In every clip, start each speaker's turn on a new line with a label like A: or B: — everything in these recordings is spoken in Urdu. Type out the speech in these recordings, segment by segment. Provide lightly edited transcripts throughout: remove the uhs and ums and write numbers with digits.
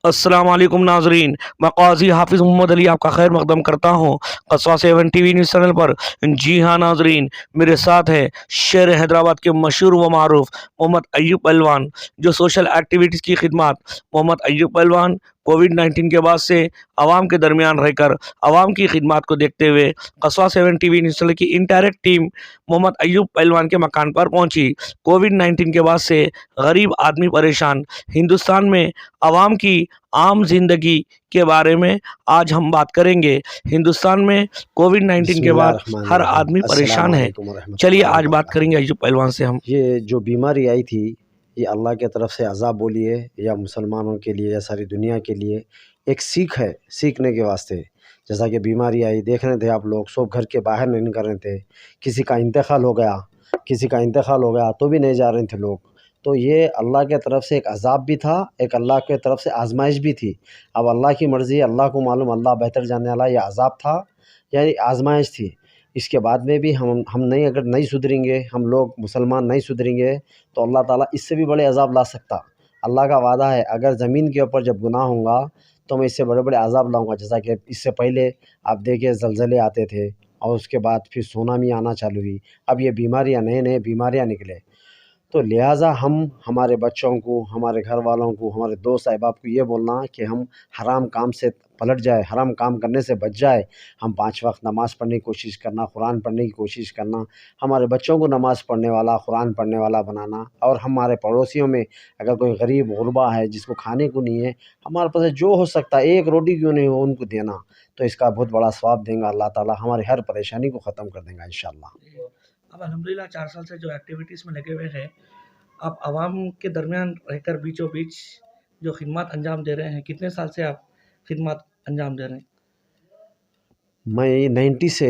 A: السلام علیکم ناظرین، میں قاضی حافظ محمد علی آپ کا خیر مقدم کرتا ہوں قصوہ 7 ٹی وی نیوز چینل پر۔ جی ہاں ناظرین، میرے ساتھ ہے شیر حیدرآباد کے مشہور و معروف محمد ایوب پہلوان، جو سوشل ایکٹیویٹیز کی خدمات۔ محمد ایوب پہلوان کووڈ-19 کے بعد سے عوام کے درمیان رہ کر عوام کی خدمات کو دیکھتے ہوئے قصوہ 7 ٹی وی نیوز چینل کی انٹائریکٹ ٹیم محمد ایوب پہلوان کے مکان پر پہنچی۔ کووڈ-19 کے بعد سے غریب آدمی پریشان، ہندوستان میں عوام کی عام زندگی کے بارے میں آج ہم بات کریں گے۔ ہندوستان میں کووڈ-19
B: بسم
A: کے
B: اللہ
A: بعد
B: الرحمن
A: ہر
B: الرحیم۔
A: آدمی
B: السلام
A: پریشان ہے۔
B: علیکم ورحمۃ
A: چلیے
B: اللہ
A: آج بات
B: وبرکاتہ۔
A: کریں گے ایوب پہلوان سے ہم۔
B: یہ جو بیماری آئی تھی، یہ اللہ کی طرف سے عذاب بولیے یا مسلمانوں کے لیے یا ساری دنیا کے لیے ایک سیکھ ہے، سیکھنے کے واسطے۔ جیسا کہ بیماری آئی، دیکھ رہے تھے آپ لوگ، سب گھر کے باہر نہیں نکل رہے تھے۔ کسی کا انتقال ہو گیا تو بھی نہیں جا رہے تھے لوگ۔ تو یہ اللہ کے طرف سے ایک عذاب بھی تھا، ایک اللہ کے طرف سے آزمائش بھی تھی۔ اب اللہ کی مرضی، اللہ کو معلوم، اللہ بہتر جاننے والا۔ یہ عذاب تھا یعنی آزمائش تھی۔ اس کے بعد میں بھی ہم نہیں، اگر نہیں سدھریں گے، ہم لوگ مسلمان نہیں سدھریں گے تو اللہ تعالیٰ اس سے بھی بڑے عذاب لا سکتا۔ اللہ کا وعدہ ہے، اگر زمین کے اوپر جب گناہ ہوں گا تو میں اس سے بڑے بڑے عذاب لاؤں گا۔ جیسا کہ اس سے پہلے آپ دیکھیں زلزلے آتے تھے، اور اس کے بعد پھر سونامی آنا چالو ہوئی۔ اب یہ بیماریاں، نئے بیماریاں نکلے۔ تو لہٰذا ہم ہمارے بچوں کو، ہمارے گھر والوں کو، ہمارے دوست احباب کو یہ بولنا کہ ہم حرام کام سے پلٹ جائے، حرام کام کرنے سے بچ جائے۔ ہم 5 وقت نماز پڑھنے کی کوشش کرنا، قرآن پڑھنے کی کوشش کرنا، ہمارے بچوں کو نماز پڑھنے والا، قرآن پڑھنے والا بنانا، اور ہمارے پڑوسیوں میں اگر کوئی غریب غربا ہے جس کو کھانے کو نہیں ہے، ہمارے پاس جو ہو سکتا ہے، ایک روٹی کیوں نہیں ہو، ان کو دینا، تو اس کا بہت بڑا ثواب دیں گا اللہ تعالیٰ، ہماری ہر پریشانی کو ختم کر دیں گا انشاءاللہ۔
A: اب الحمدللہ 4 سال سے جو ایکٹیویٹیز میں لگے ہوئے ہیں، آپ عوام کے درمیان رہ کر بیچوں بیچ جو خدمات انجام دے رہے ہیں، کتنے سال سے آپ خدمات انجام دے رہے ہیں؟
B: میں 90 سے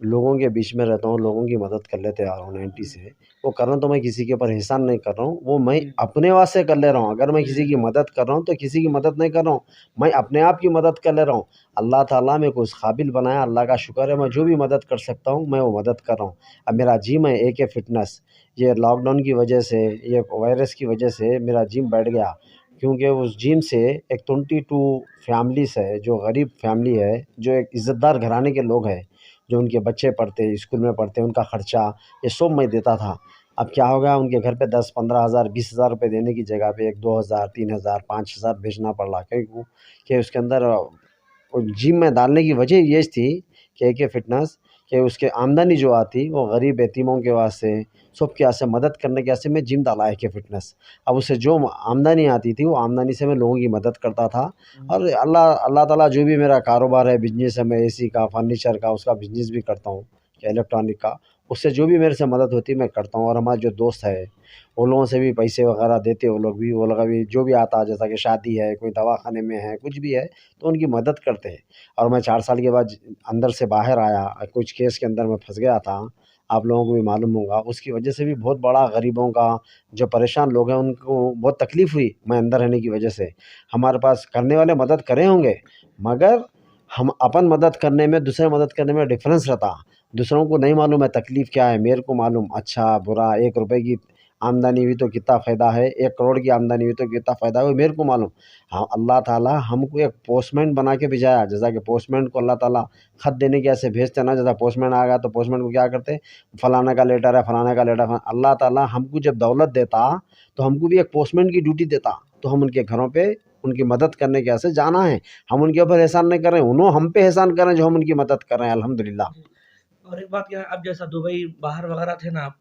B: لوگوں کے بیچ میں رہتا ہوں، لوگوں کی مدد کر لیتے آ رہا ہوں 90 سے۔ وہ کر رہا ہوں تو میں کسی کے اوپر احسان نہیں کر رہا ہوں، وہ میں اپنے واسطے کر لے رہا ہوں۔ اگر میں کسی کی مدد کر رہا ہوں تو کسی کی مدد نہیں کر رہا ہوں، میں اپنے آپ کی مدد کر لے رہا ہوں۔ اللہ تعالیٰ میں کو اس قابل بنایا، اللہ کا شکر ہے، میں جو بھی مدد کر سکتا ہوں میں وہ مدد کر رہا ہوں۔ اب میرا جم ہے AK فٹنس، یہ لاک ڈاؤن کی وجہ سے، یہ وائرس کی وجہ سے میرا جم بیٹھ گیا، کیونکہ اس جم سے ایک 22 فیملیز ہے، جو غریب فیملی ہے، جو ایک عزت دار گھرانے کے لوگ ہیں، جو ان کے بچے پڑھتے، اسکول میں پڑھتے، ان کا خرچہ یہ سب میں دیتا تھا۔ اب کیا ہو گیا، ان کے گھر پہ 10-15 ہزار 20 ہزار روپے دینے کی جگہ پہ 1-2 ہزار 3 ہزار 5 ہزار بھیجنا پڑ رہا، کہ اس کے اندر جم میں ڈالنے کی وجہ یہ تھی کہ AK فٹنس، کہ اس کے آمدنی جو آتی وہ غریب یتیموں کے واسطے، سب کے واسطے مدد کرنے کے واسطے میں جم ڈالا AK فٹنس۔ اب اس سے جو آمدنی آتی تھی وہ آمدنی سے میں لوگوں کی مدد کرتا تھا، اور اللہ تعالیٰ جو بھی میرا کاروبار ہے، بزنس ہے، میں AC کا، فرنیچر کا، اس کا بزنس بھی کرتا ہوں، کہ الیکٹرانک کا، اس سے جو بھی میرے سے مدد ہوتی میں کرتا ہوں۔ اور ہمارے جو دوست ہے وہ لوگوں سے بھی پیسے وغیرہ دیتے، وہ لوگ بھی جو بھی آتا، جیسا کہ شادی ہے، کوئی دواخانے میں ہے، کچھ بھی ہے تو ان کی مدد کرتے ہیں۔ اور میں 4 سال کے بعد اندر سے باہر آیا، کچھ کیس کے اندر میں پھنس گیا تھا، آپ لوگوں کو بھی معلوم ہوگا، اس کی وجہ سے بھی بہت بڑا غریبوں کا، جو پریشان لوگ ہیں ان کو بہت تکلیف ہوئی میں اندر رہنے کی وجہ سے۔ ہمارے پاس کرنے والے مدد کرے ہوں گے، مگر ہم اپن مدد کرنے میں، دوسرے مدد کرنے میں ڈفرینس رہتا۔ دوسروں کو نہیں معلوم ہے تکلیف کیا ہے، میرے کو معلوم، اچھا برا، 1 روپے کی آمدنی ہوئی تو کتنا فائدہ ہے، 1 کروڑ کی آمدنی ہوئی تو کتنا فائدہ ہے، وہ میرے کو معلوم۔ ہاں، اللہ تعالیٰ ہم کو ایک پوسٹ مین بنا کے بھیجایا، جیسا کہ پوسٹ مین کو اللہ تعالیٰ خط دینے کے ایسے بھیجتے نا، جیسا پوسٹ مین آ گیا تو پوسٹ مین کو کیا کرتے، فلانا کا لیٹر ہے، فلانا کا لیٹر ہے۔ اللہ تعالیٰ ہم کو جب دولت دیتا تو ہم کو بھی ایک پوسٹ مین کی ڈیوٹی دیتا، تو ہم ان کے گھروں پہ ان کی مدد کرنے کے ایسے جانا ہے۔ ہم ان کے اوپر احسان نہیں کر رہے ہیں، انہوں ہم پہ احسان کر رہے ہیں جو ہم ان کی مدد کر رہے ہیں، الحمدللہ۔
A: اور ایک بات کیا ہے، اب جیسا دبئی باہر وغیرہ تھے نا آپ،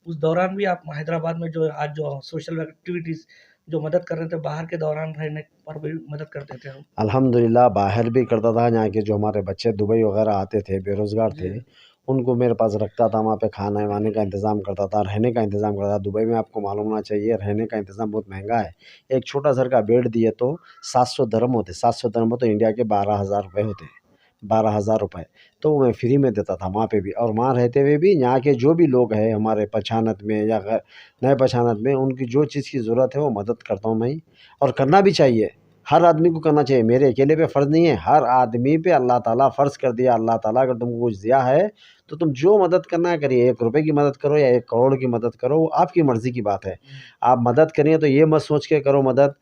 A: اس دوران بھی آپ حیدرآباد میں جو آج جو سوشل ایکٹیویٹیز جو مدد کر رہے تھے، باہر کے دوران رہنے پر بھی مدد کرتے تھے ہم؟
B: الحمدللہ باہر بھی کرتا تھا، یہاں کے جو ہمارے بچے دبئی وغیرہ آتے تھے، بے روزگار تھے، ان کو میرے پاس رکھتا تھا، وہاں پہ کھانے وانے کا انتظام کرتا تھا، رہنے کا انتظام کرتا تھا۔ دبئی میں آپ کو معلوم ہونا چاہیے، رہنے کا انتظام بہت مہنگا ہے۔ ایک چھوٹا سا کا بیڈ دیے تو 700 درہم ہوتے، 700 درہم ہوتے انڈیا کے 12,000 روپے ہوتے، 12,000 روپے، تو میں فری میں دیتا تھا وہاں پہ بھی۔ اور وہاں رہتے ہوئے بھی یہاں کے جو بھی لوگ ہیں ہمارے پہچانت میں یا نئے پہچانت میں، ان کی جو چیز کی ضرورت ہے وہ مدد کرتا ہوں میں، اور کرنا بھی چاہیے، ہر آدمی کو کرنا چاہیے، میرے اکیلے پہ فرض نہیں ہے، ہر آدمی پہ اللہ تعالیٰ فرض کر دیا۔ اللہ تعالیٰ اگر تم کو کچھ دیا ہے تو تم جو مدد کرنا ہے کریے، 1 روپے کی مدد کرو یا 1 کروڑ کی مدد کرو، وہ آپ کی مرضی کی بات ہے۔ آپ مدد کریں تو یہ مت سوچ کے کرو مدد